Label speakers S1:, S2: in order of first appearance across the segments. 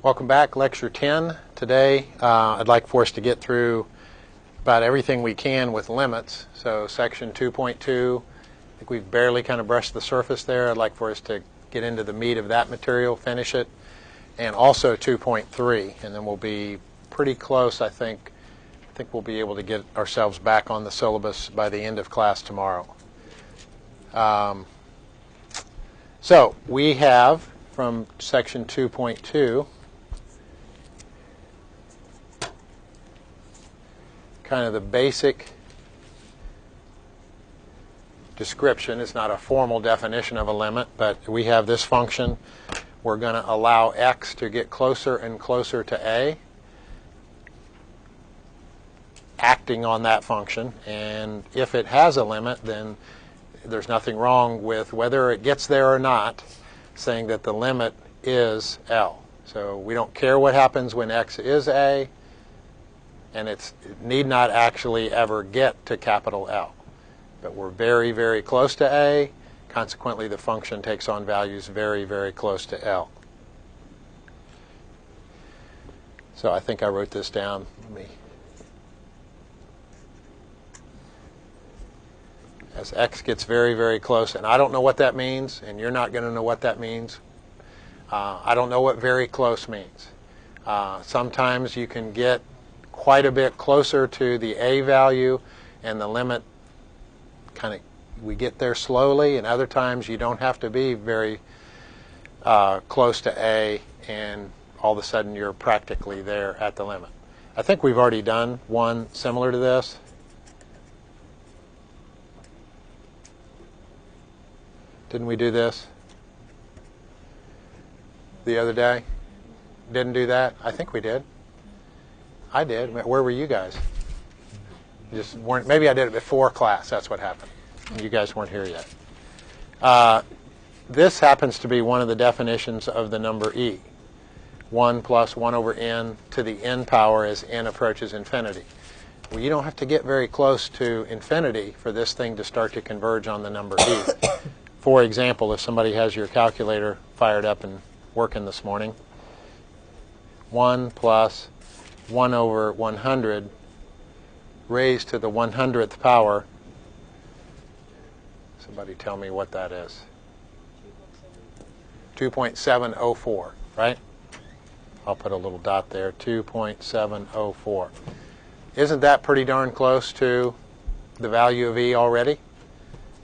S1: Welcome back, Lecture 10. Today I'd like for us to get through about everything we can with limits. So section 2.2, I think we've barely kind of brushed the surface there. I'd like for us to get into the meat of that material, finish it, and also 2.3, and then we'll be pretty close, I think. I think we'll be able to get ourselves back on the syllabus by the end of class tomorrow. So we have from section 2.2 kind of the basic description. It's not a formal definition of a limit, but we have this function. We're going to allow x to get closer and closer to a, acting on that function. And if it has a limit, then there's nothing wrong with whether it gets there or not, saying that the limit is L. So we don't care what happens when x is a, and it need not actually ever get to capital L. But we're very, very close to a. Consequently, the function takes on values very, very close to L. So I think I wrote this down. As x gets very, very close, and I don't know what that means, and you're not going to know what that means. I don't know what very close means. Sometimes you can get quite a bit closer to the a value, and the limit we get there slowly, and other times you don't have to be very close to a, and all of a sudden you're practically there at the limit. I think we've already done one similar to this. Didn't we do this the other day? Didn't do that? I think we did. I did. Where were you guys? You just weren't. Maybe I did it before class. That's what happened. You guys weren't here yet. This happens to be one of the definitions of the number e. 1 plus 1 over n to the n power as n approaches infinity. Well, you don't have to get very close to infinity for this thing to start to converge on the number e. For example, if somebody has your calculator fired up and working this morning, 1 plus 1 over 100 raised to the 100th power. Somebody tell me what that is. 2.704, right? I'll put a little dot there, 2.704. Isn't that pretty darn close to the value of e already?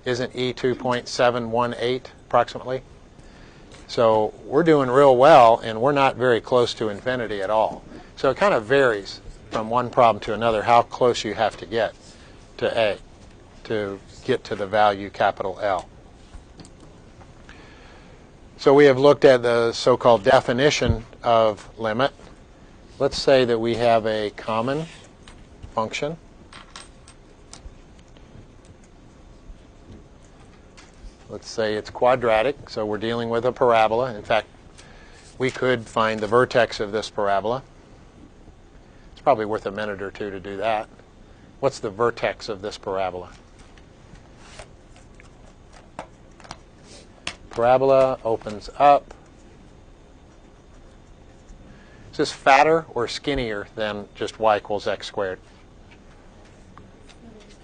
S1: Isn't e 2.718 approximately? So we're doing real well, and we're not very close to infinity at all. So it kind of varies from one problem to another how close you have to get to a to get to the value capital L. So we have looked at the so-called definition of limit. Let's say that we have a common function. Let's say it's quadratic, so we're dealing with a parabola. In fact, we could find the vertex of this parabola. It's probably worth a minute or two to do that. What's the vertex of this parabola? Parabola opens up. Is this fatter or skinnier than just y equals x squared?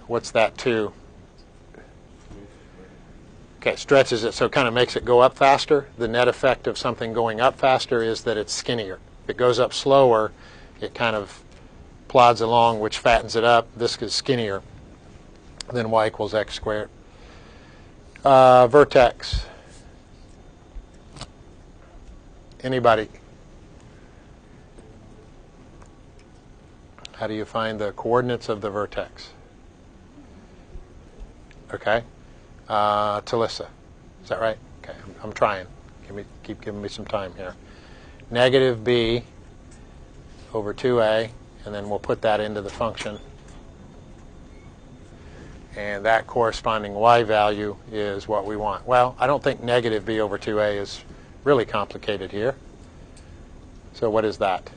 S1: What's that 2? Okay, stretches it, so it kind of makes it go up faster. The net effect of something going up faster is that it's skinnier. If it goes up slower, it kind of plods along, which fattens it up. This is skinnier than y equals x squared. Vertex. Anybody? How do you find the coordinates of the vertex? Okay. Talissa. Is that right? Okay, I'm trying. Keep giving me some time here. Negative b over 2a, and then we'll put that into the function. And that corresponding y value is what we want. Well, I don't think negative b over 2a is really complicated here. So what is that?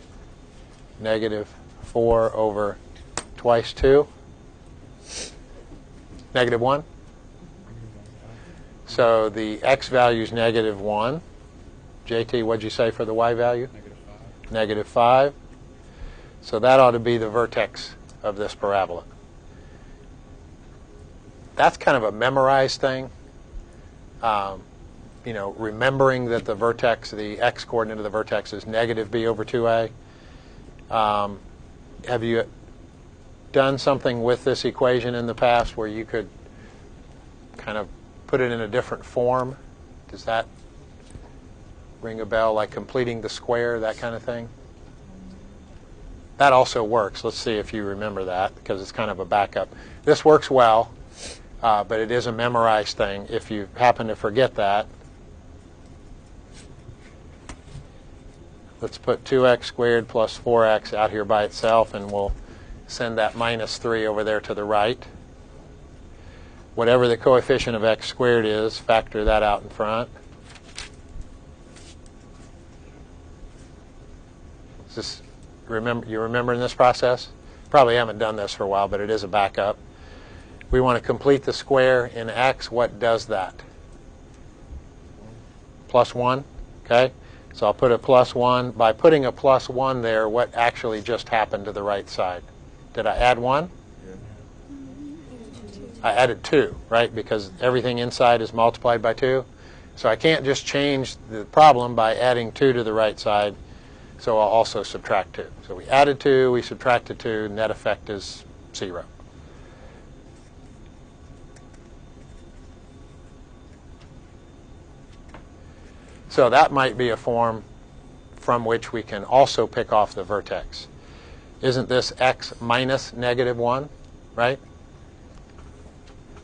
S1: Negative 4 over twice 2. Negative 1. So the x value is negative 1. JT, what'd you say for the y value? negative 5. So that ought to be the vertex of this parabola. That's kind of a memorized thing. Remembering that the vertex, the x-coordinate of the vertex is negative b over 2a. Have you done something with this equation in the past where you could kind of put it in a different form? Does that ring a bell, like completing the square, that kind of thing? That also works. Let's see if you remember that, because it's kind of a backup. This works well, but it is a memorized thing. If you happen to forget that, let's put 2x squared plus 4x out here by itself, and we'll send that minus 3 over there to the right. Whatever the coefficient of x squared is, factor that out in front. Is this, you remembering this process? Probably haven't done this for a while, but it is a backup. We want to complete the square in x. What does that? Plus 1, okay? So I'll put a plus 1. By putting a plus 1 there, what actually just happened to the right side? Did I add 1? Yeah. I added 2, right? Because everything inside is multiplied by 2. So I can't just change the problem by adding 2 to the right side. So I'll also subtract 2. So we added 2, we subtracted 2, net effect is 0. So that might be a form from which we can also pick off the vertex. Isn't this x minus negative 1, right?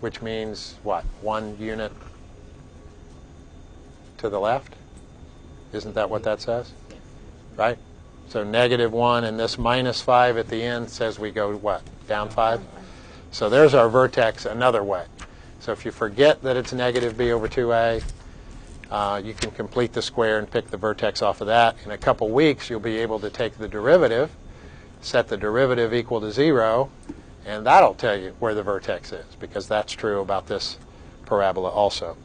S1: Which means what? 1 unit to the left? Isn't that what that says? Right? So negative 1, and this minus 5 at the end says we go what? Down 5? So there's our vertex another way. So if you forget that it's negative b over 2a, you can complete the square and pick the vertex off of that. In a couple weeks, you'll be able to take the derivative, set the derivative equal to 0, and that'll tell you where the vertex is, because that's true about this parabola also.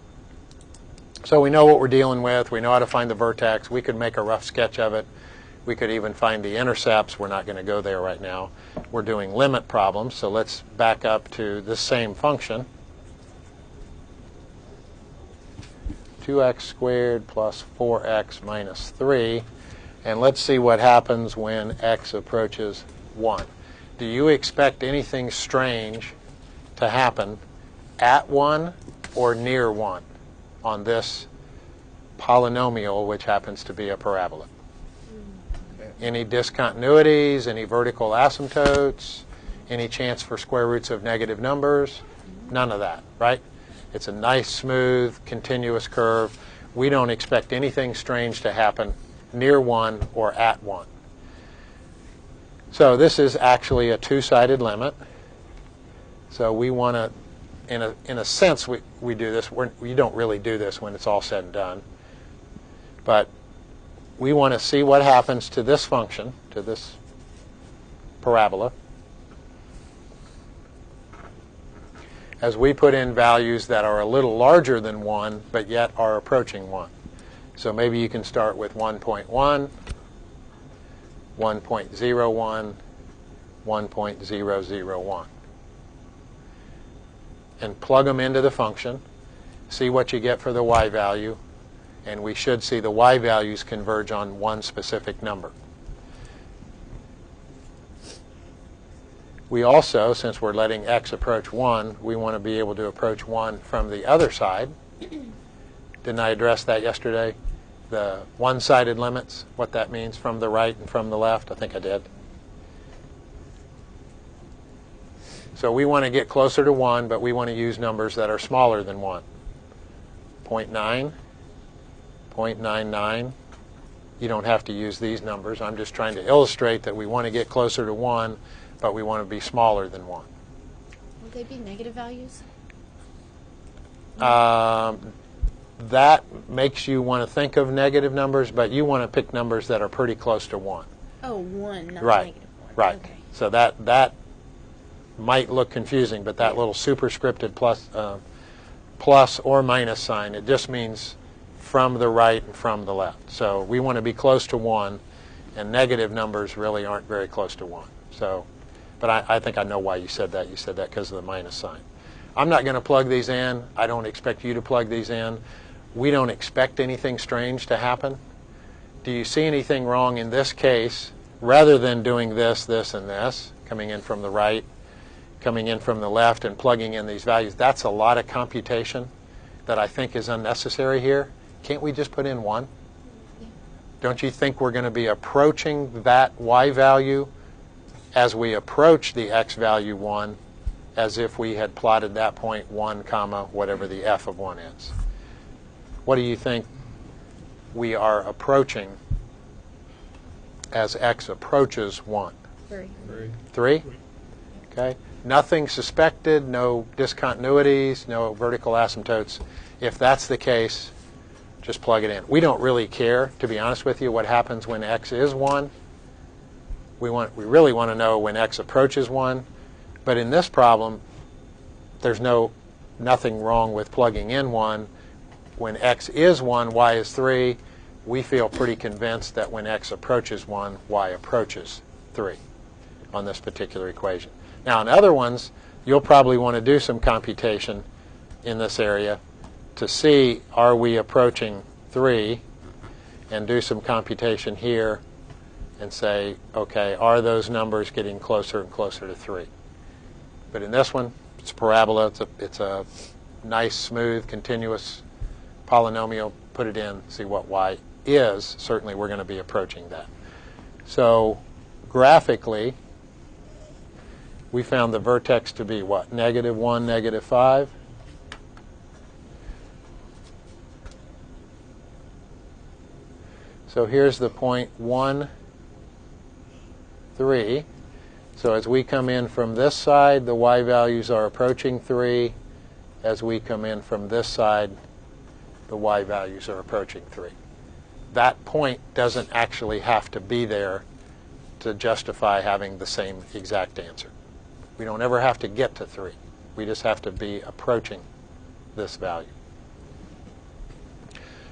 S1: So we know what we're dealing with. We know how to find the vertex. We could make a rough sketch of it. We could even find the intercepts. We're not going to go there right now. We're doing limit problems, so let's back up to the same function. 2x squared plus 4x minus 3. And let's see what happens when x approaches 1. Do you expect anything strange to happen at 1 or near 1 on this polynomial, which happens to be a parabola? Any discontinuities, any vertical asymptotes, any chance for square roots of negative numbers? None of that, right? It's a nice, smooth, continuous curve. We don't expect anything strange to happen near 1 or at 1. So this is actually a two-sided limit. So we want to, in a sense, we do this. We don't really do this when it's all said and done. But we want to see what happens to this function, to this parabola, as we put in values that are a little larger than 1, but yet are approaching 1. So maybe you can start with 1.1, 1.01, 1.001. And plug them into the function, see what you get for the y value, and we should see the y values converge on one specific number. We also, since we're letting x approach 1, we want to be able to approach 1 from the other side. Didn't I address that yesterday? The one-sided limits, what that means from the right and from the left? I think I did. So we want to get closer to 1, but we want to use numbers that are smaller than 1. 0.9, 0.99. You don't have to use these numbers. I'm just trying to illustrate that we want to get closer to 1, but we want to be smaller than 1.
S2: Would they be negative values?
S1: That makes you want to think of negative numbers, but you want to pick numbers that are pretty close to 1.
S2: Oh, 1, not
S1: right.
S2: negative 1.
S1: Right.
S2: Okay.
S1: So that might look confusing, but that little superscripted plus or minus sign, it just means from the right and from the left. So we want to be close to 1, and negative numbers really aren't very close to 1. So, but I think I know why you said that. You said that because of the minus sign. I'm not going to plug these in. I don't expect you to plug these in. We don't expect anything strange to happen. Do you see anything wrong in this case, rather than doing this, this, and this, coming in from the right, coming in from the left, and plugging in these values? That's a lot of computation that I think is unnecessary here. Can't we just put in 1? Don't you think we're going to be approaching that y value as we approach the x value 1, as if we had plotted that point 1, comma, whatever the f of 1 is? What do you think we are approaching as x approaches 1?
S2: 3.
S1: 3? Okay. Nothing suspected, no discontinuities, no vertical asymptotes. If that's the case, just plug it in. We don't really care, to be honest with you, what happens when x is 1. We really want to know when x approaches 1. But in this problem, there's nothing wrong with plugging in 1. When x is 1, y is 3. We feel pretty convinced that when x approaches 1, y approaches 3 on this particular equation. Now, in other ones, you'll probably want to do some computation in this area to see, are we approaching 3, and do some computation here and say, okay, are those numbers getting closer and closer to 3? But in this one, it's a parabola. It's a nice, smooth, continuous polynomial. Put it in, see what y is. Certainly, we're going to be approaching that. So graphically, we found the vertex to be what? -1, -5. So here's the point 1, 3. So as we come in from this side, the y values are approaching 3. As we come in from this side, the y values are approaching 3. That point doesn't actually have to be there to justify having the same exact answer. We don't ever have to get to 3. We just have to be approaching this value.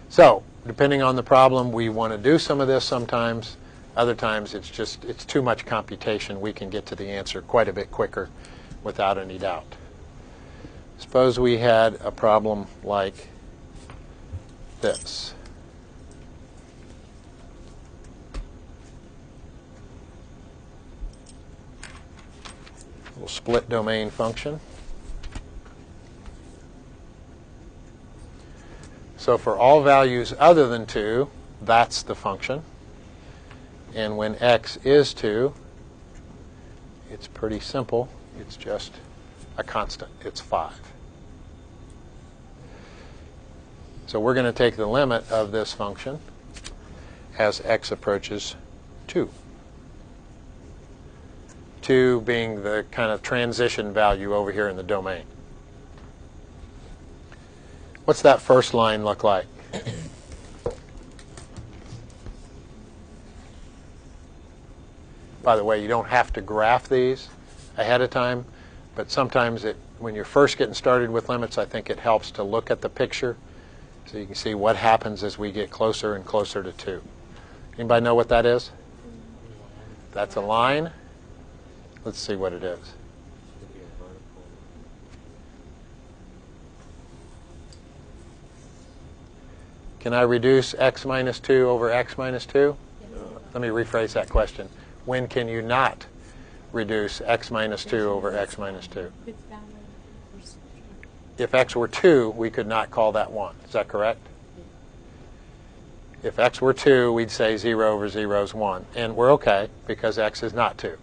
S1: So, depending on the problem, we want to do some of this sometimes. Other times, it's too much computation. We can get to the answer quite a bit quicker without any doubt. Suppose we had a problem like this. A little split domain function. So for all values other than 2, that's the function. And when x is 2, it's pretty simple. It's just a constant. It's 5. So we're going to take the limit of this function as x approaches 2. 2 being the kind of transition value over here in the domain. What's that first line look like? By the way, you don't have to graph these ahead of time, but sometimes when you're first getting started with limits, I think it helps to look at the picture so you can see what happens as we get closer and closer to 2. Anybody know what that is? That's a line. Let's see what it is. Can I reduce x minus 2 over x minus 2? Let me rephrase that question. When can you not reduce x minus 2 over x minus 2? If x were 2, we could not call that 1. Is that correct? If x were 2, we'd say 0 over 0 is 1. And we're okay because x is not 2.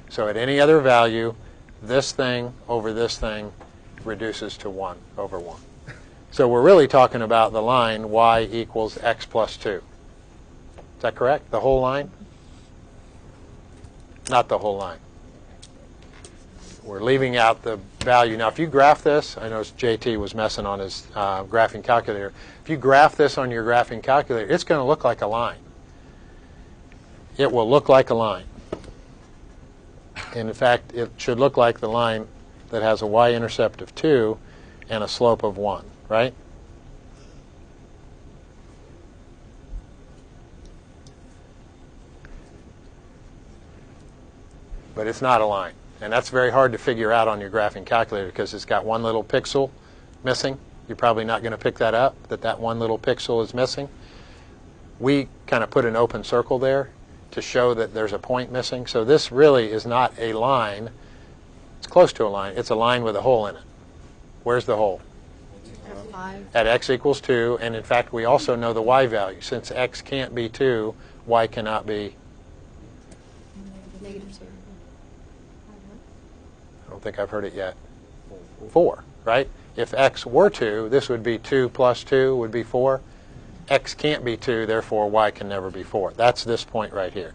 S1: So at any other value, this thing over this thing reduces to 1 over 1. So we're really talking about the line y equals x plus 2. Is that correct? The whole line? Not the whole line. We're leaving out the value. Now, if you graph this, I know JT was messing on his graphing calculator. If you graph this on your graphing calculator, it's going to look like a line. It will look like a line. And in fact, it should look like the line that has a y-intercept of 2 and a slope of 1, right? but it's not a line. And that's very hard to figure out on your graphing calculator because it's got one little pixel missing. You're probably not going to pick that up, that one little pixel is missing. We kind of put an open circle there to show that there's a point missing. So this really is not a line. It's close to a line. It's a line with a hole in it. Where's the hole?
S2: F5.
S1: At x equals 2. And in fact, we also know the y value. Since x can't be 2, y cannot be,
S2: -2.
S1: I don't think I've heard it yet, 4, right? If x were 2, this would be 2 plus 2 would be 4. X can't be 2, therefore y can never be 4. That's this point right here.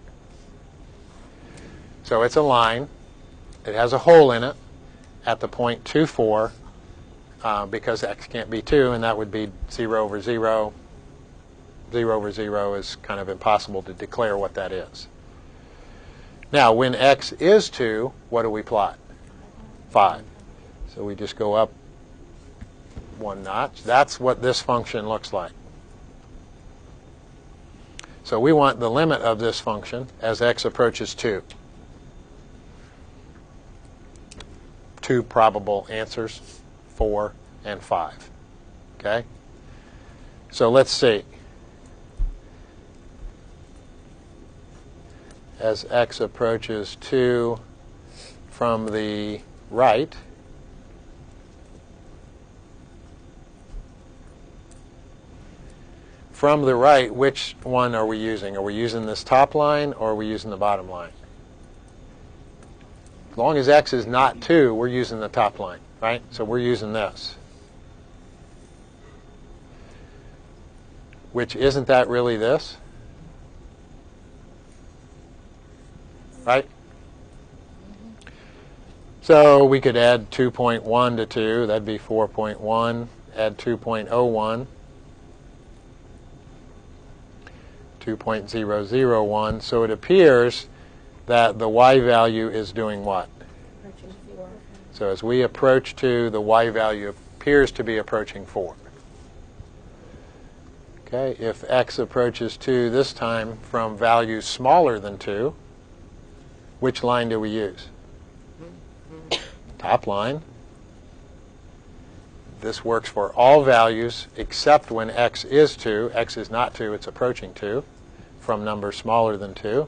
S1: So it's a line. It has a hole in it at the point 2, 4, because x can't be 2, and that would be 0 over 0. 0 over 0 is kind of impossible to declare what that is. Now, when x is 2, what do we plot? 5. So we just go up one notch. That's what this function looks like. So we want the limit of this function as x approaches 2. 2 probable answers, 4 and 5. Okay? So let's see. As x approaches 2 from the right, which one are we using? Are we using this top line or are we using the bottom line? As long as x is not 2, we're using the top line, right? So we're using this. Which isn't that really this? Right? So we could add 2.1 to 2. That'd be 4.1. Add 2.01. 2.001. So it appears that the y value is doing what?
S2: Approaching 4.
S1: So as we approach 2, the y value appears to be approaching 4. Okay, if x approaches 2 this time from values smaller than 2, which line do we use? Top line. This works for all values except when x is 2. X is not 2, it's approaching 2 from numbers smaller than 2.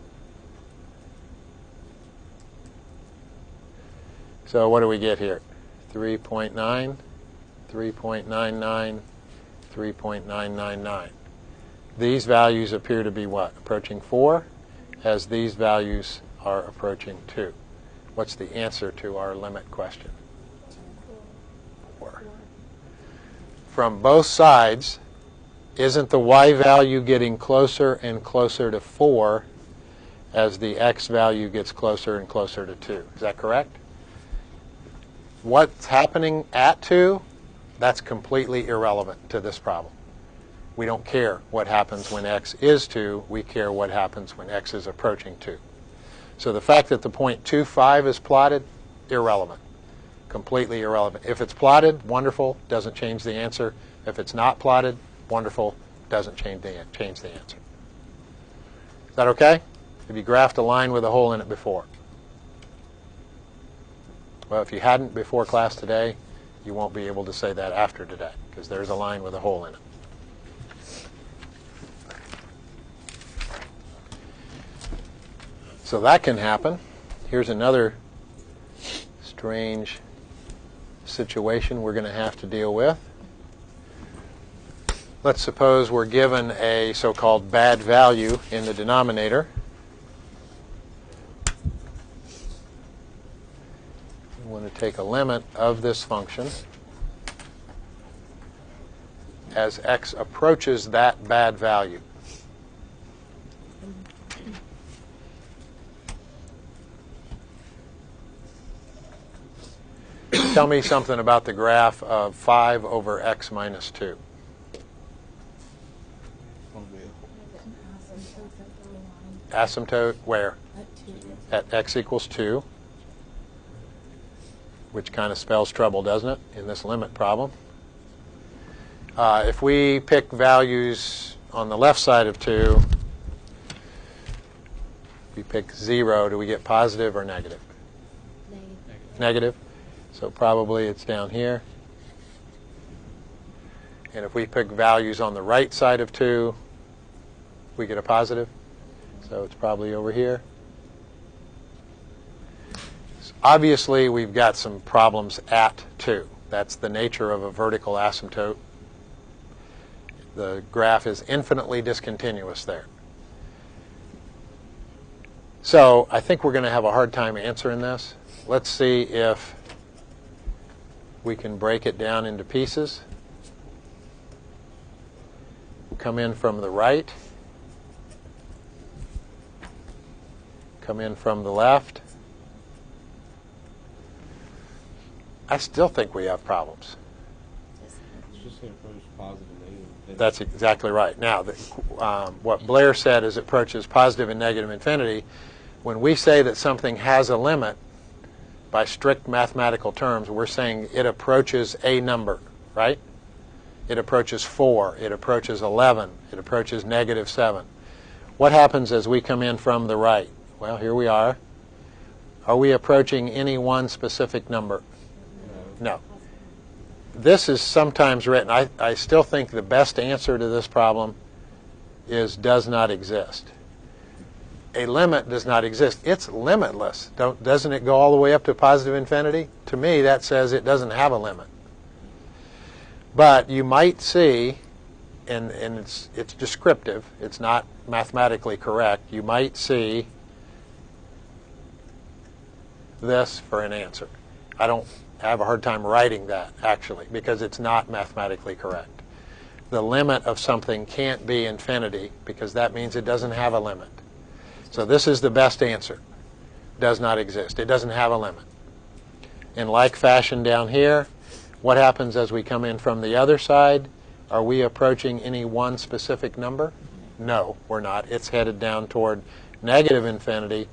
S1: So what do we get here? 3.9, 3.99, 3.999. These values appear to be what? Approaching 4, as these values are approaching 2. What's the answer to our limit question? 4. From both sides, isn't the y value getting closer and closer to 4 as the x value gets closer and closer to 2? Is that correct? What's happening at 2, that's completely irrelevant to this problem. We don't care what happens when x is 2. We care what happens when x is approaching 2. So the fact that the point 2,5 is plotted, irrelevant. Completely irrelevant. If it's plotted, wonderful, doesn't change the answer. If it's not plotted, wonderful, doesn't change the answer. Is that okay? Have you graphed a line with a hole in it before? Well, if you hadn't before class today, you won't be able to say that after today, because there's a line with a hole in it. So that can happen. Here's another strange situation we're going to have to deal with. Let's suppose we're given a so-called bad value in the denominator. We want to take a limit of this function as x approaches that bad value. Tell me something about the graph of 5 over x minus 2. Asymptote where? At x equals 2, which kind of spells trouble, doesn't it, in this limit problem? If we pick values on the left side of 2, We pick 0. Do we get positive or negative?
S2: Negative.
S1: Negative. So probably it's down here. And if we pick values on the right side of 2, we get a positive. So it's probably over here. So obviously, we've got some problems at 2. That's the nature of a vertical asymptote. The graph is infinitely discontinuous there. So I think we're going to have a hard time answering this. Let's see if we can break it down into pieces. Come in from the right. Come in from the left. I still think we have problems.
S3: It's just going to approach positive and negative.
S1: That's exactly right. Now, what Blair said is it approaches positive and negative infinity. When we say that something has a limit, by strict mathematical terms, we're saying it approaches a number, right? It approaches 4. It approaches 11. It approaches negative 7. What happens as we come in from the right? Well, here we are. Are we approaching any one specific number? No. This is sometimes written. I still think the best answer to this problem is does not exist. A limit does not exist. It's limitless. Doesn't it go all the way up to positive infinity? To me, that says it doesn't have a limit. But you might see, and it's descriptive, it's not mathematically correct, you might see this for an answer. I don't have a hard time writing that, actually, because it's not mathematically correct. The limit of something can't be infinity, because that means it doesn't have a limit. So this is the best answer. Does not exist. It doesn't have a limit. In like fashion down here, what happens as we come in from the other side? Are we approaching any one specific number? No, we're not. It's headed down toward negative infinity.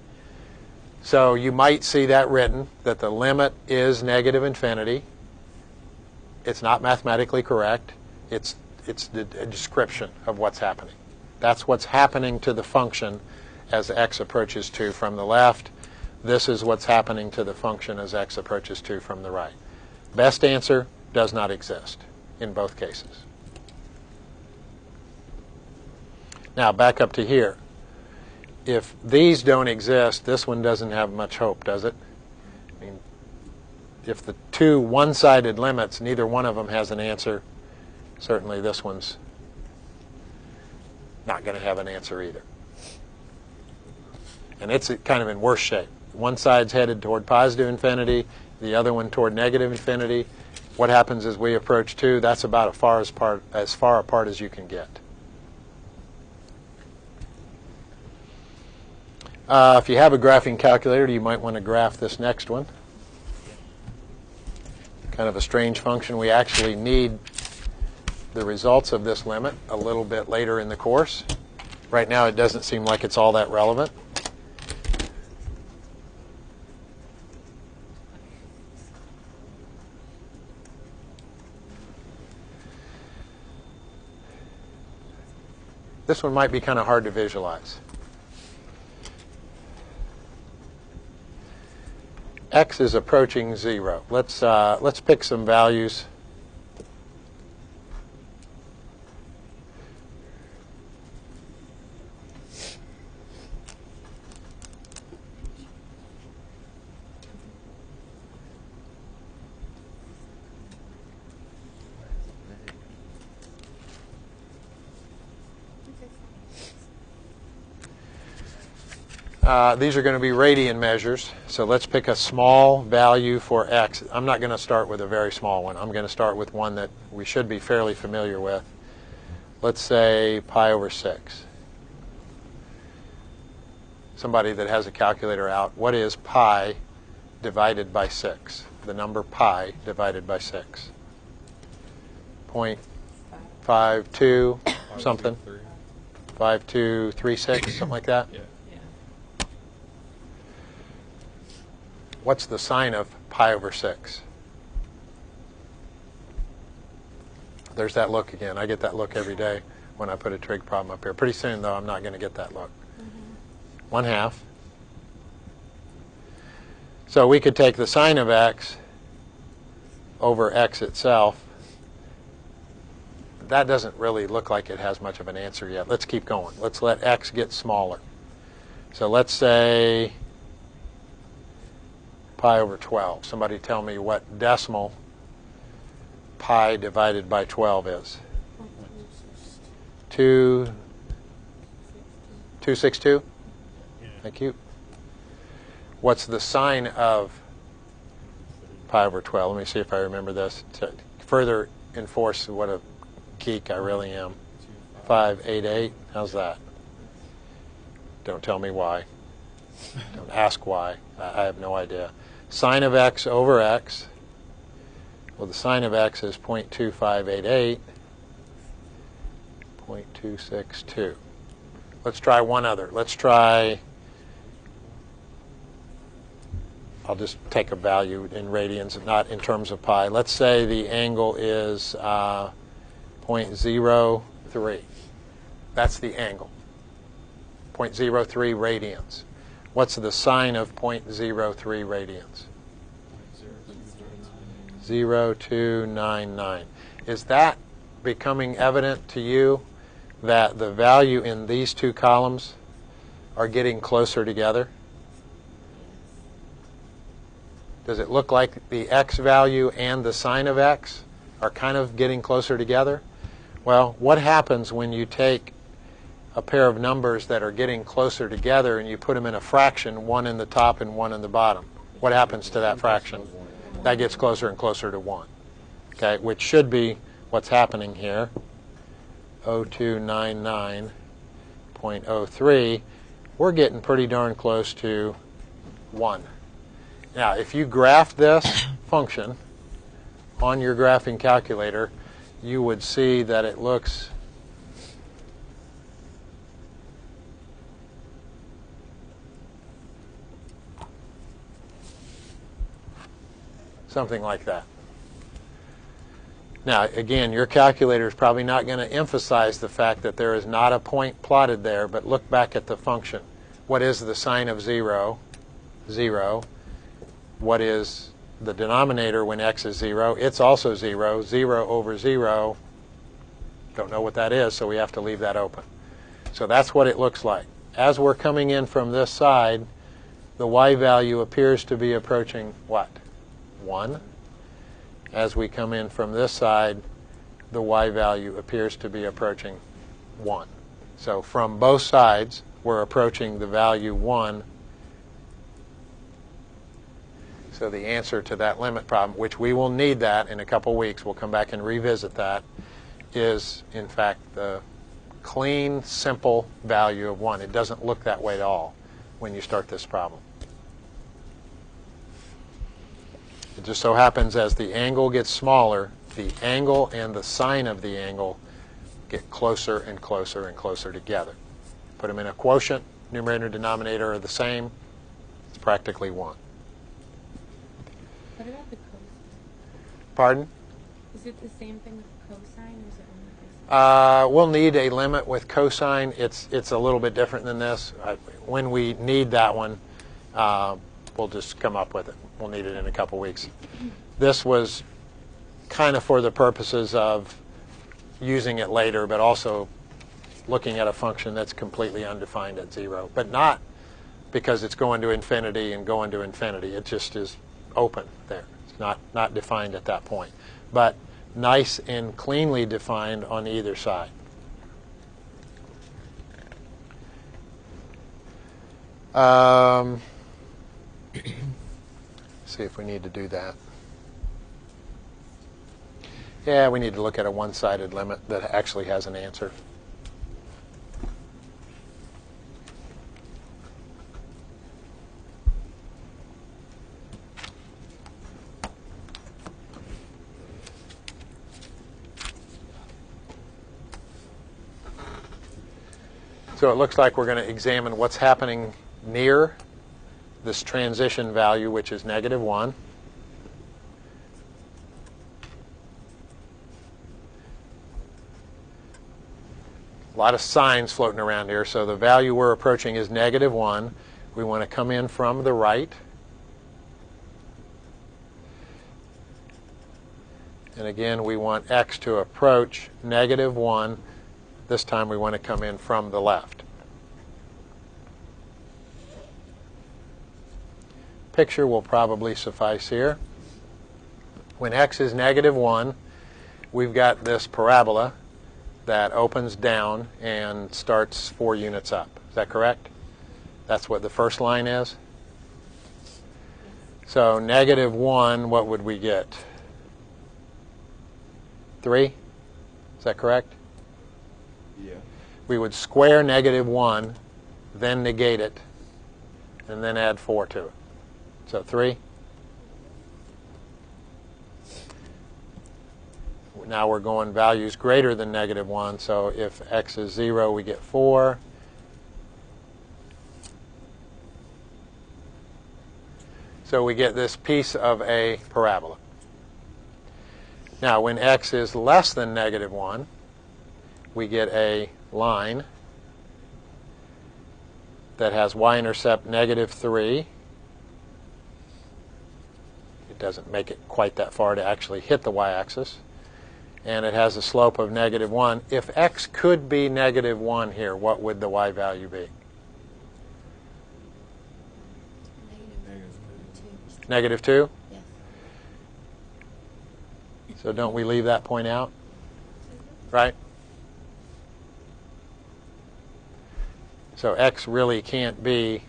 S1: So you might see that written, that the limit is negative infinity. It's not mathematically correct. It's a description of what's happening. That's what's happening to the function as x approaches 2 from the left. This is what's happening to the function as x approaches 2 from the right. Best answer does not exist in both cases. Now back up to here. If these don't exist, this one doesn't have much hope, does it? I mean, if the two one-sided limits, neither one of them has an answer, certainly this one's not going to have an answer either. And it's kind of in worse shape. One side's headed toward positive infinity, the other one toward negative infinity. What happens as we approach 2? That's about as far apart as you can get. If you have a graphing calculator, you might want to graph this next one. Kind of a strange function. We actually need the results of this limit a little bit later in the course. Right now, it doesn't seem like it's all that relevant. This one might be kind of hard to visualize. X is approaching 0. Let's pick some values. These are going to be radian measures, so let's pick a small value for x. I'm not going to start with a very small one. I'm going to start with one that we should be fairly familiar with. Let's say pi over 6. Somebody that has a calculator out, what is pi divided by 6? The number pi divided by 6. 0.52 something? 5236, something like that?
S3: Yeah.
S1: What's the sign of pi over 6? There's that look again. I get that look every day when I put a trig problem up here. Pretty soon, though, I'm not going to get that look. 1/2. So we could take the sine of x over x itself. That doesn't really look like it has much of an answer yet. Let's keep going. Let's let x get smaller. So let's say pi over 12. Somebody tell me what decimal pi divided by 12 is. 262? Thank you. What's the sine of pi over 12? Let me see if I remember this to further enforce what a geek I really am. 588. How's that? Don't tell me why. Don't ask why. I have no idea. Sine of x over x. Well, the sine of x is 0.2588. 0.262. Let's try one other. Let's try, I'll just take a value in radians, not in terms of pi. Let's say the angle is 0.03. That's the angle. 0.03 radians. What's the sine of 0.03 radians? 0.0299. Is that becoming evident to you that the value in these two columns are getting closer together? Does it look like the x value and the sine of x are kind of getting closer together? Well, what happens when you take a pair of numbers that are getting closer together and you put them in a fraction, one in the top and one in the bottom? What happens to that fraction? That gets closer and closer to 1, okay, which should be what's happening here. 0299.03. We're getting pretty darn close to 1. Now, if you graph this function on your graphing calculator, you would see that it looks something like that. Now, again, your calculator is probably not going to emphasize the fact that there is not a point plotted there, but look back at the function. What is the sine of 0? 0. What is the denominator when x is 0? It's also 0. 0 over 0, don't know what that is, so we have to leave that open. So that's what it looks like. As we're coming in from this side, the y value appears to be approaching what? 1. As we come in from this side, the y value appears to be approaching 1. So from both sides, we're approaching the value 1. So the answer to that limit problem, which we will need that in a couple weeks, we'll come back and revisit that, is in fact the clean, simple value of 1. It doesn't look that way at all when you start this problem. It just so happens as the angle gets smaller, the angle and the sine of the angle get closer and closer and closer together. Put them in a quotient, numerator and denominator are the same. It's practically 1.
S2: What about the cosine?
S1: Pardon?
S2: Is it the same thing with cosine, or is it only cosine?
S1: We'll need a limit with cosine. It's a little bit different than this. When we need that one, we'll just come up with it. We'll need it in a couple weeks. This was kind of for the purposes of using it later, but also looking at a function that's completely undefined at 0. But not because it's going to infinity and going to infinity. It just is open there. It's not defined at that point. But nice and cleanly defined on either side. See if we need to do that. Yeah, we need to look at a one-sided limit that actually has an answer. So it looks like we're going to examine what's happening near this transition value, which is -1. A lot of signs floating around here. So the value we're approaching is -1. We want to come in from the right. And again, we want x to approach -1. This time we want to come in from the left. Picture will probably suffice here. When x is -1, we've got this parabola that opens down and starts 4 units up. Is that correct? That's what the first line is. So -1, what would we get? 3? Is that correct?
S3: Yeah.
S1: We would square -1, then negate it, and then add 4 to it. So 3. Now we're going values greater than -1, so if x is 0, we get 4. So we get this piece of a parabola. Now when x is less than -1, we get a line that has y-intercept -3. It doesn't make it quite that far to actually hit the y-axis. And it has a slope of -1. If x could be -1 here, what would the y value be? -2?
S2: Yes.
S1: So don't we leave that point out? Right? So x really can't be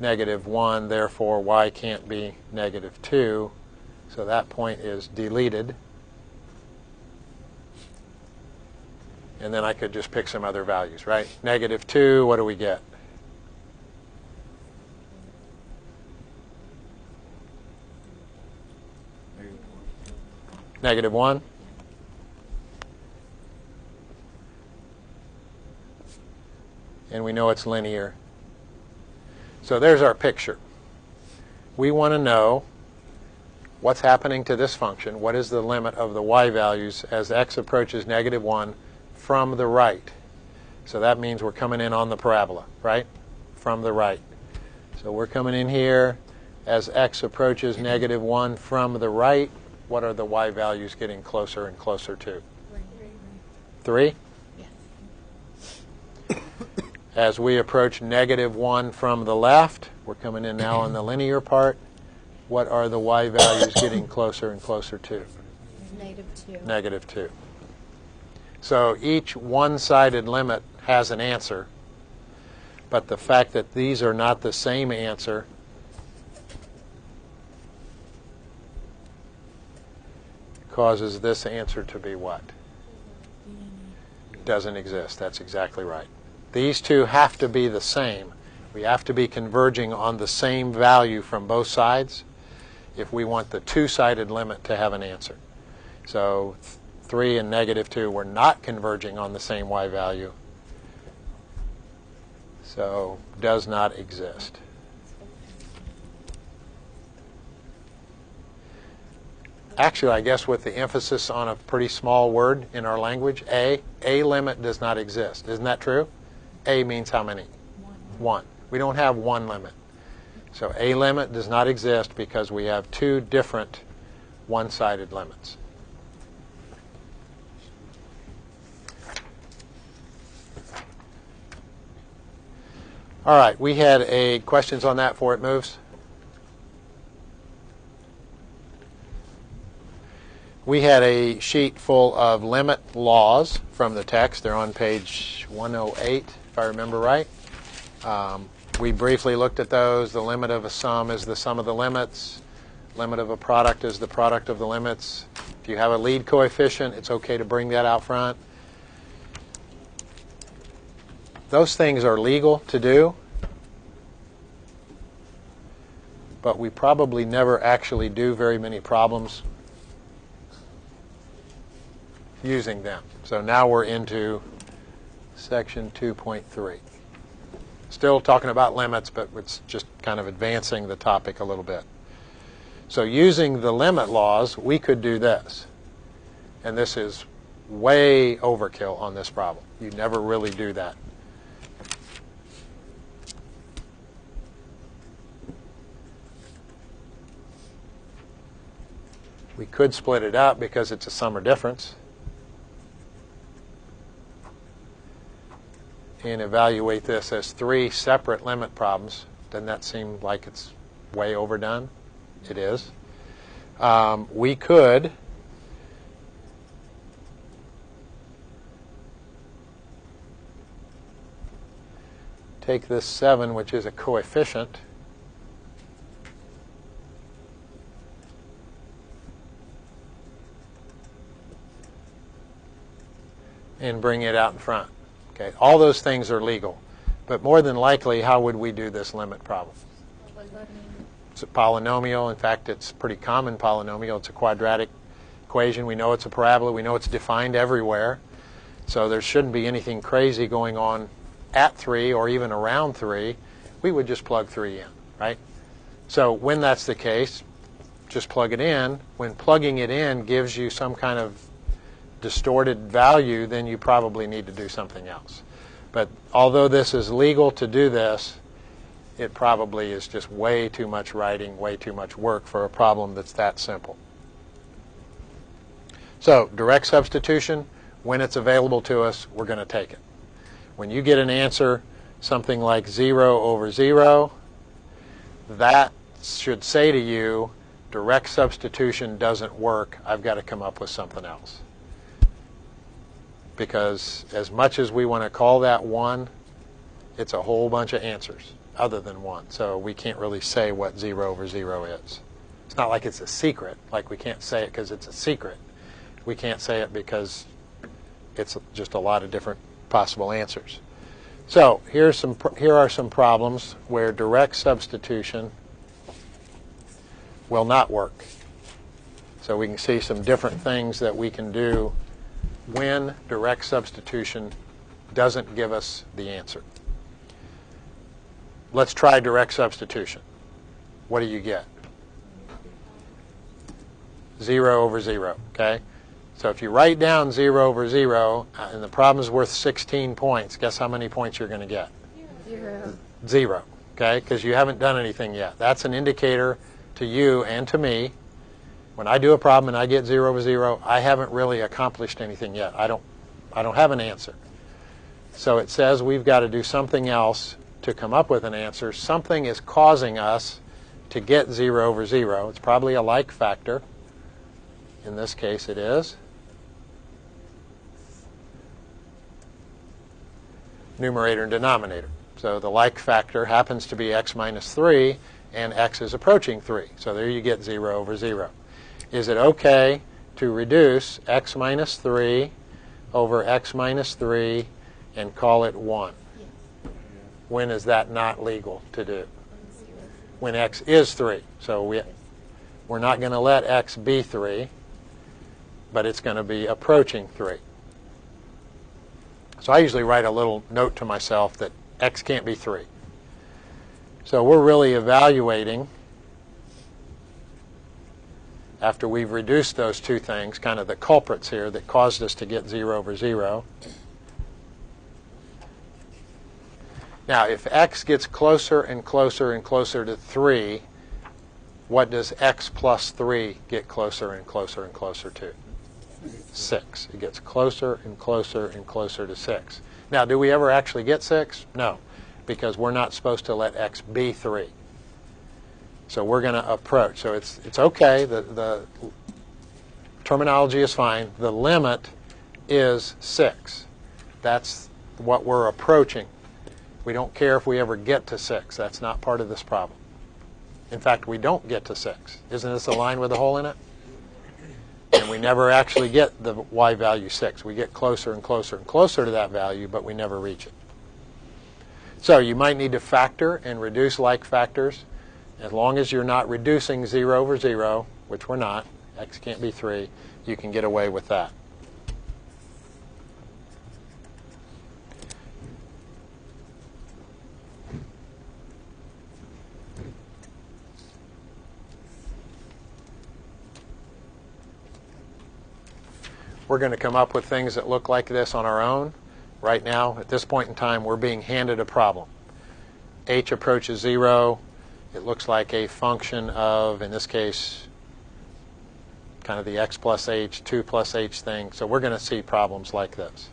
S1: -1, therefore y can't be -2. So that point is deleted. And then I could just pick some other values, right? -2, what do we get? -1. And we know it's linear. So there's our picture. We want to know what's happening to this function. What is the limit of the y values as x approaches -1 from the right? So that means we're coming in on the parabola, right? From the right. So we're coming in here as x approaches -1 from the right. What are the y values getting closer and closer to? 3?
S2: Yes.
S1: As we approach -1 from the left, we're coming in now on the linear part. What are the y values getting closer and closer to?
S2: -2.
S1: -2. So each one-sided limit has an answer, but the fact that these are not the same answer causes this answer to be what? Doesn't exist. That's exactly right. These two have to be the same. We have to be converging on the same value from both sides if we want the two-sided limit to have an answer. So 3 and -2 were not converging on the same y value, so does not exist. Actually, I guess with the emphasis on a pretty small word in our language, a limit does not exist. Isn't that true? A means how many? 1. We don't have one limit. So a limit does not exist because we have two different one-sided limits. All right, we had questions on that before it moves? We had a sheet full of limit laws from the text. They're on page 108, if I remember right. We briefly looked at those. The limit of a sum is the sum of the limits. Limit of a product is the product of the limits. If you have a lead coefficient, it's okay to bring that out front. Those things are legal to do, but we probably never actually do very many problems using them. So now we're into section 2.3. Still talking about limits, but it's just kind of advancing the topic a little bit. So using the limit laws, we could do this. And this is way overkill on this problem. You never really do that. We could split it up because it's a sum or difference and evaluate this as 3 separate limit problems. Doesn't that seem like it's way overdone? It is. We could take this 7, which is a coefficient, and bring it out in front. Okay, all those things are legal. But more than likely, how would we do this limit problem? It's a polynomial. In fact, it's a pretty common polynomial. It's a quadratic equation. We know it's a parabola. We know it's defined everywhere. So there shouldn't be anything crazy going on at 3 or even around 3. We would just plug 3 in, right? So when that's the case, just plug it in. When plugging it in gives you some kind of distorted value, then you probably need to do something else. But although this is legal to do this, it probably is just way too much writing, way too much work for a problem that's that simple. So direct substitution, when it's available to us, we're going to take it. When you get an answer, something like 0 over 0, that should say to you, direct substitution doesn't work. I've got to come up with something else. Because as much as we want to call that 1, it's a whole bunch of answers other than 1. So we can't really say what 0 over 0 is. It's not like it's a secret. Like we can't say it because it's a secret. We can't say it because it's just a lot of different possible answers. So here are some problems where direct substitution will not work. So we can see some different things that we can do when direct substitution doesn't give us the answer. Let's try direct substitution. What do you get? 0 over 0, okay? So if you write down 0 over 0, and the problem is worth 16 points, guess how many points you're going to get? 0, okay? Because you haven't done anything yet. That's an indicator to you and to me. When I do a problem and I get 0 over 0, I haven't really accomplished anything yet. I don't have an answer. So it says we've got to do something else to come up with an answer. Something is causing us to get 0 over 0. It's probably a like factor. In this case, it is. Numerator and denominator. So the like factor happens to be x minus 3, and x is approaching 3. So there you get 0 over 0. Is it okay to reduce x minus 3 over x minus 3 and call it 1?
S2: Yes.
S1: When is that not legal to do? When x is 3. So we're not going to let x be 3, but it's going to be approaching 3. So I usually write a little note to myself that x can't be 3. So we're really evaluating, after we've reduced those two things, kind of the culprits here that caused us to get 0 over 0. Now, if x gets closer and closer and closer to 3, what does x plus 3 get closer and closer and closer to? 6. It gets closer and closer and closer to 6. Now, do we ever actually get 6? No, because we're not supposed to let x be 3. So we're going to approach. So it's okay. The terminology is fine. The limit is 6. That's what we're approaching. We don't care if we ever get to 6. That's not part of this problem. In fact, we don't get to 6. Isn't this a line with a hole in it? And we never actually get the y value 6. We get closer and closer and closer to that value, but we never reach it. So you might need to factor and reduce like factors. As long as you're not reducing 0 over 0, which we're not, x can't be 3, you can get away with that. We're going to come up with things that look like this on our own. Right now, at this point in time, we're being handed a problem. H approaches 0. It looks like a function of, in this case, kind of the x plus h, 2 plus h thing. So we're going to see problems like this.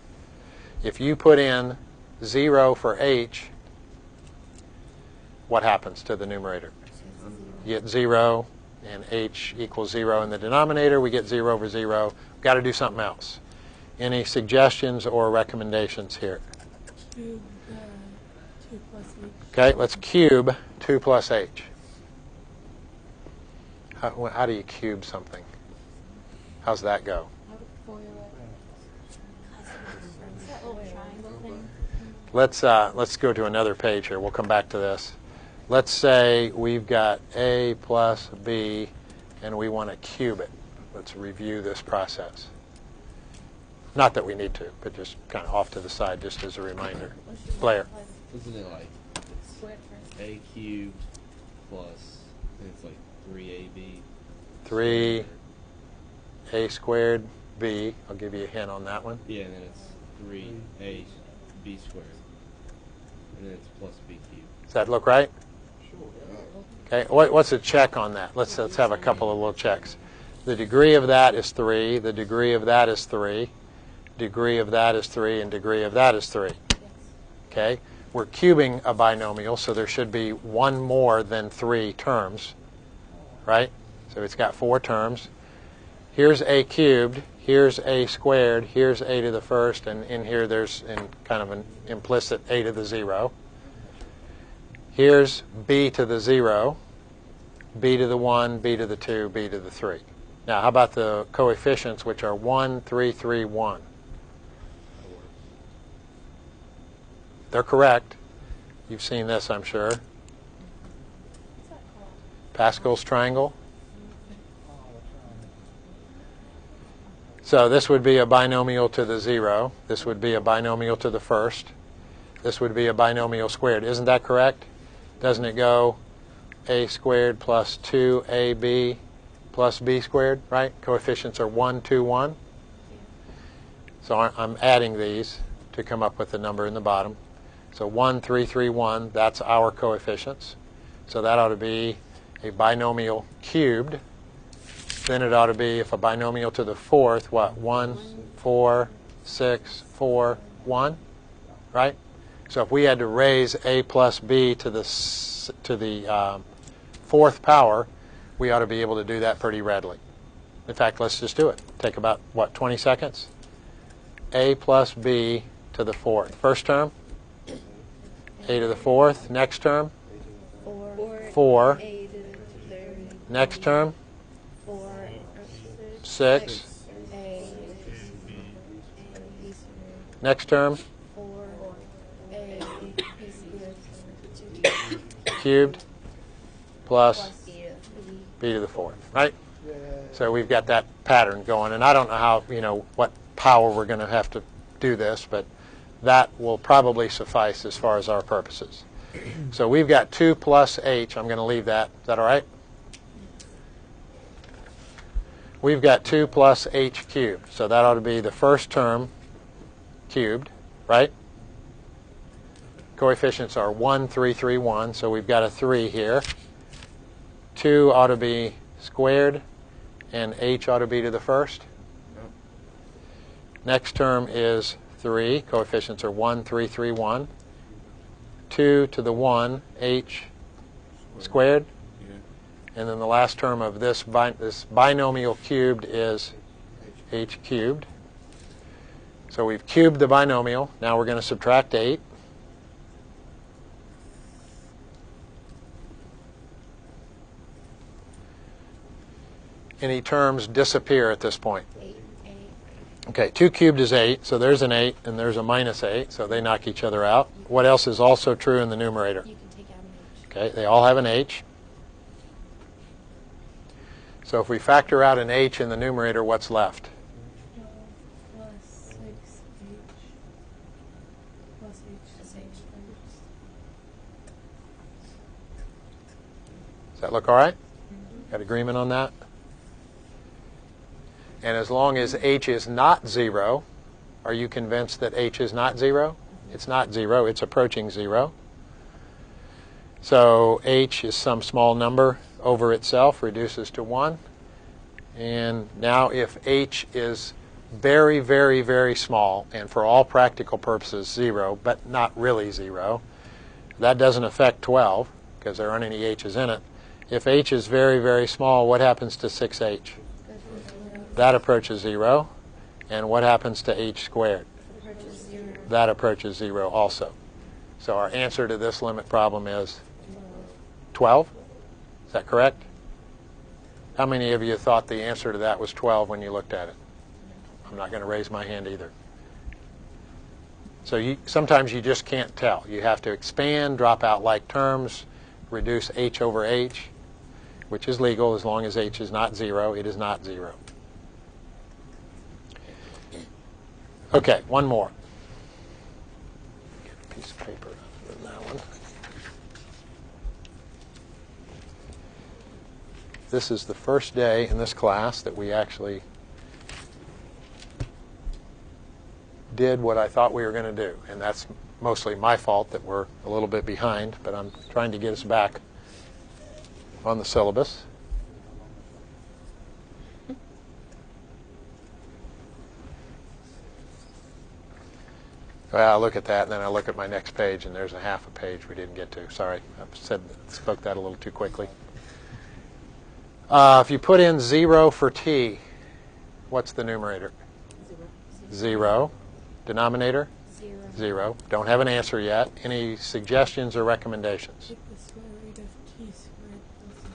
S1: If you put in 0 for h, what happens to the numerator? You get 0, and h equals 0 in the denominator. We get 0 over 0. We've got to do something else. Any suggestions or recommendations here?
S2: Cube 2 plus h.
S1: Okay, let's cube 2 plus h. How do you cube something? How's that go?
S2: I would FOIL it. It's that little triangle thing.
S1: Let's go to another page here. We'll come back to this. Let's say we've got a plus b, and we want to cube it. Let's review this process. Not that we need to, but just kind of off to the side, just as a reminder. Blair.
S3: Isn't it like it's
S2: Squared first.
S3: a cubed plus, I think it's like 3ab.
S1: 3a squared b. I'll give you a hint on that one.
S3: Yeah, and then it's 3ab squared. And then it's plus b cubed.
S1: Does that look right?
S3: Sure.
S1: Okay. What's a check on that? Let's have a couple of little checks. The degree of that is 3. The degree of that is 3. Degree of that is 3, and degree of that is 3.
S2: Yes.
S1: Okay? We're cubing a binomial, so there should be one more than 3 terms, right? So it's got 4 terms. Here's a cubed, here's a squared, here's a to the first, and in here there's kind of an implicit a to the 0. Here's b to the 0, b to the 1, b to the 2, b to the 3. Now, how about the coefficients, which are 1, 3, 3, 1? They're correct. You've seen this, I'm sure.
S2: What's that called?
S1: Pascal's triangle. So this would be a binomial to the 0. This would be a binomial to the first. This would be a binomial squared. Isn't that correct? Doesn't it go a squared plus 2ab plus b squared, right? Coefficients are 1, 2, 1. So I'm adding these to come up with the number in the bottom. So 1, 3, 3, 1, that's our coefficients. So that ought to be a binomial cubed. Then it ought to be, if a binomial to the fourth, what? 1, 4, 6, 4, 1, right? So if we had to raise a plus b to the fourth power, we ought to be able to do that pretty readily. In fact, let's just do it. Take about, what, 20 seconds? A plus b to the fourth. First term? A to the fourth. Next term? 4.
S4: A to the third.
S1: Next term?
S4: 4.
S1: 6.
S4: A.
S1: Next term?
S4: 4. A.
S1: Cubed plus
S4: B.
S1: b to the fourth, right? So we've got that pattern going, and I don't know how, what power we're going to have to do this, but that will probably suffice as far as our purposes. So we've got 2 plus h. I'm going to leave that. Is that all right? We've got 2 plus h cubed. So that ought to be the first term cubed, right? Coefficients are 1, 3, 3, 1. So we've got a 3 here. 2 ought to be squared, and h ought to be to the first. Next term is 3. Coefficients are 1, 3, 3, 1. 2 to the 1, h squared.
S3: Yeah.
S1: And then the last term of this binomial cubed is h cubed. So we've cubed the binomial. Now we're going to subtract 8. Any terms disappear at this point.
S4: 8.
S1: Okay, 2 cubed is 8, so there's an 8, and there's a minus 8, so they knock each other out. What else is also true in the numerator?
S2: You can take out an h.
S1: Okay, they all have an h. So if we factor out an h in the numerator, what's left?
S2: Plus 6h. Plus h.
S1: Does that look all right? Got agreement on that? And as long as h is not 0, are you convinced that h is not 0? It's not 0. It's approaching 0. So h is some small number over itself, reduces to 1. And now if h is very, very, very small, and for all practical purposes 0, but not really 0, that doesn't affect 12 because there aren't any h's in it. If h is very, very small, what happens to 6h? That approaches 0. And what happens to h squared? That approaches 0 also. So our answer to this limit problem is 12. Is that correct? How many of you thought the answer to that was 12 when you looked at it? I'm not going to raise my hand either. So sometimes you just can't tell. You have to expand, drop out like terms, reduce h over h, which is legal as long as h is not 0. It is not 0. Okay, one more. Piece of paper other than that one. This is the first day in this class that we actually did what I thought we were going to do. And that's mostly my fault that we're a little bit behind, but I'm trying to get us back on the syllabus. Well, I look at that, and then I look at my next page, and there's a half a page we didn't get to. Sorry, I spoke that a little too quickly. If you put in 0 for t, what's the numerator? 0. Denominator? 0. Don't have an answer yet. Any suggestions or recommendations?
S5: Take the square root of t squared plus 9.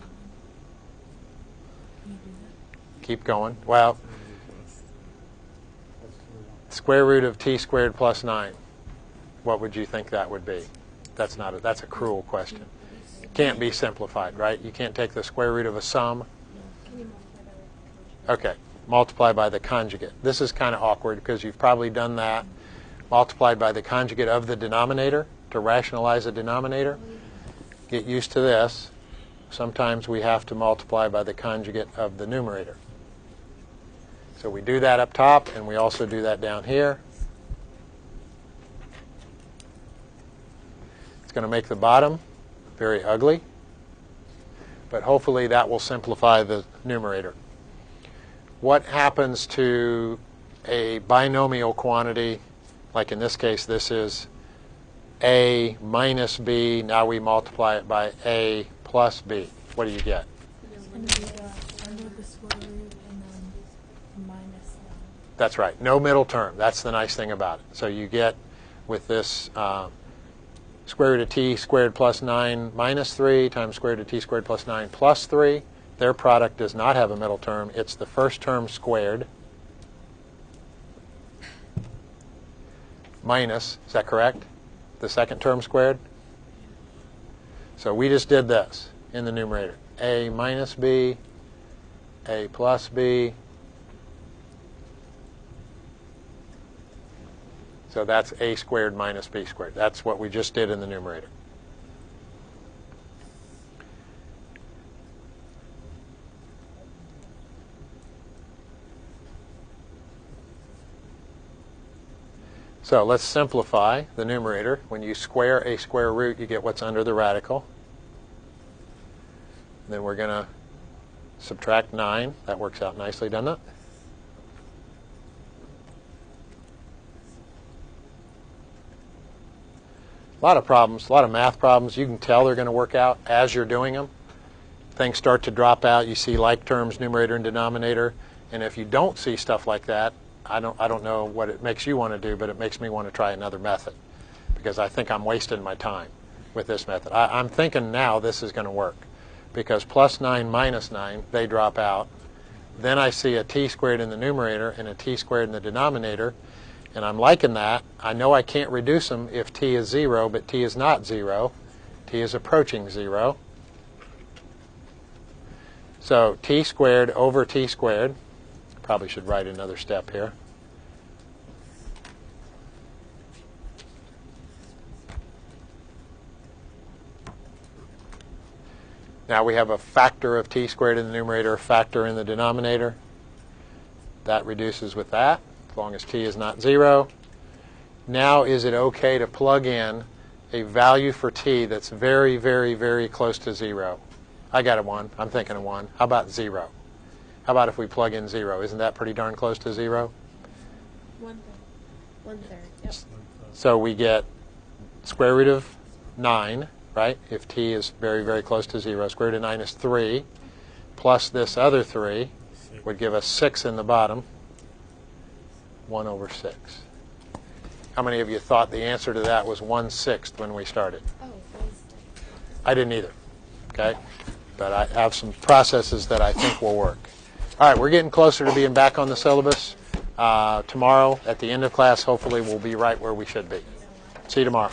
S5: Can you do that?
S1: Keep going. Well, square root of t squared plus 9. What would you think that would be? That's a cruel question. Can't be simplified, right? You can't take the square root of a sum. Okay, multiply by the conjugate. This is kind of awkward because you've probably done that. Multiplied by the conjugate of the denominator to rationalize a denominator. Get used to this. Sometimes we have to multiply by the conjugate of the numerator. So we do that up top, and we also do that down here. It's going to make the bottom very ugly, but hopefully that will simplify the numerator. What happens to a binomial quantity, like in this case, this is a minus b. Now we multiply it by a plus b. What do you get?
S5: Under the square root and then minus 9.
S1: That's right. No middle term. That's the nice thing about it. So you get with this square root of t squared plus 9 minus 3 times square root of t squared plus 9 plus 3. Their product does not have a middle term. It's the first term squared minus, is that correct? The second term squared? So we just did this in the numerator. A minus b, a plus b. So that's a squared minus b squared. That's what we just did in the numerator. So let's simplify the numerator. When you square a square root, you get what's under the radical. Then we're going to subtract 9. That works out nicely, doesn't it? A lot of problems, a lot of math problems. You can tell they're going to work out as you're doing them. Things start to drop out. You see like terms, numerator and denominator. And if you don't see stuff like that, I don't know what it makes you want to do, but it makes me want to try another method because I think I'm wasting my time with this method. I'm thinking now this is going to work because plus 9 minus 9, they drop out. Then I see a t squared in the numerator and a t squared in the denominator, and I'm liking that. I know I can't reduce them if t is 0, but t is not 0. T is approaching 0. So t squared over t squared. Probably should write another step here. Now we have a factor of t squared in the numerator, a factor in the denominator. That reduces with that, as long as t is not 0. Now is it okay to plug in a value for t that's very, very, very close to 0? I got a 1. I'm thinking of 1. How about 0? How about if we plug in 0? Isn't that pretty darn close to 0?
S5: 1/3.
S4: 1/3. Yep.
S1: So we get square root of 9, right? If t is very, very close to 0. Square root of 9 is 3, plus this other 3 would give us 6 in the bottom, 1/6. How many of you thought the answer to that was 1/6 when we started?
S4: Oh,
S1: I didn't either, okay? But I have some processes that I think will work. All right, we're getting closer to being back on the syllabus. Tomorrow, at the end of class, hopefully we'll be right where we should be. See you tomorrow.